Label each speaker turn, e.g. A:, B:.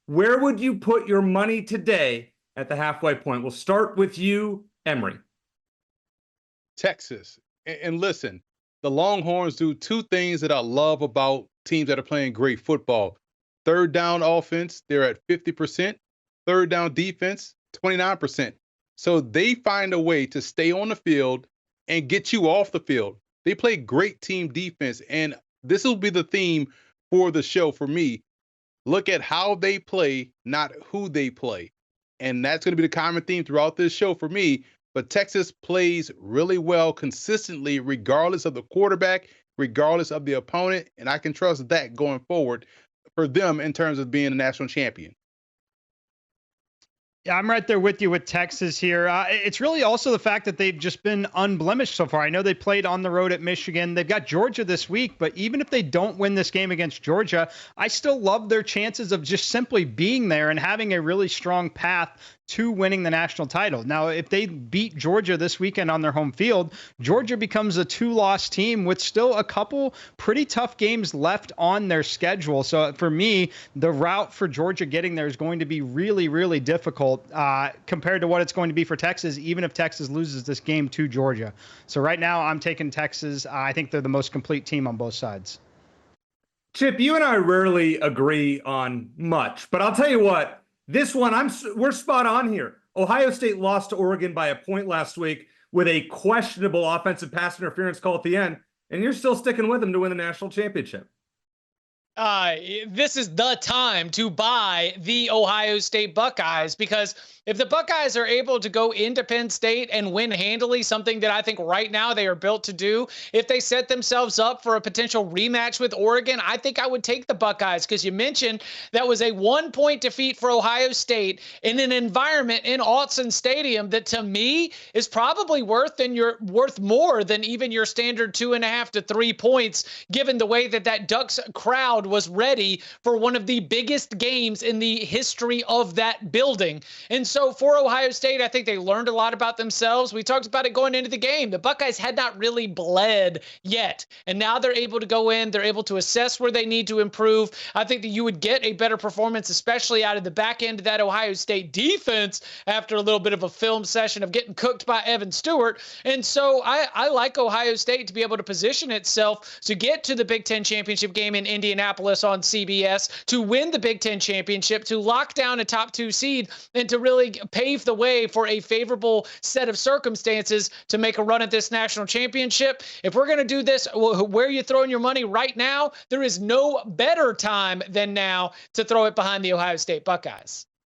A: Where would you put your money today at the halfway point? We'll start with you, Emery.
B: Texas. And listen, the Longhorns do two things that I love about teams that are playing great football. Third down offense, they're at 50%. Third down defense, 29%. So they find a way to stay on the field and get you off the field. They play great team defense. And this will be the theme for the show for me. Look at how they play, not who they play. And that's going to be the common theme throughout this show for me. But Texas plays really well consistently, regardless of the quarterback, regardless of the opponent. And I can trust that going forward for them in terms of being a national champion.
C: Yeah, I'm right there with you with Texas here. It's really also the fact that they've just been unblemished so far. I know they played on the road at Michigan. They've got Georgia this week, but even if they don't win this game against Georgia, I still love their chances of just simply being there and having a really strong path to winning the national title. Now, if they beat Georgia this weekend on their home field, Georgia becomes a 2-loss team with still a couple pretty tough games left on their schedule. So for me, the route for Georgia getting there is going to be really, really difficult compared to what it's going to be for Texas, even if Texas loses this game to Georgia. So right now, I'm taking Texas. I think they're the most complete team on both sides.
A: Chip, you and I rarely agree on much, but I'll tell you what, this one, we're spot on here. Ohio State lost to Oregon by a point last week with a questionable offensive pass interference call at the end, and you're still sticking with them to win the national championship.
D: This is the time to buy the Ohio State Buckeyes, because if the Buckeyes are able to go into Penn State and win handily, something that I think right now they are built to do, if they set themselves up for a potential rematch with Oregon, I think I would take the Buckeyes, because you mentioned that was a 1-point defeat for Ohio State in an environment in Autzen Stadium that to me is probably worth more than even your standard 2.5 to 3 points, given the way that Ducks crowd was ready for one of the biggest games in the history of that building. And so for Ohio State, I think they learned a lot about themselves. We talked about it going into the game. The Buckeyes had not really bled yet, and now they're able to go in. They're able to assess where they need to improve. I think that you would get a better performance, especially out of the back end of that Ohio State defense after a little bit of a film session of getting cooked by Evan Stewart. And so I like Ohio State to be able to position itself to get to the Big Ten championship game in Indianapolis on CBS, to win the Big Ten championship, to lock down a top 2 seed, and to really pave the way for a favorable set of circumstances to make a run at this national championship. If we're going to do this, where are you throwing your money right now? There is no better time than now to throw it behind the Ohio State Buckeyes.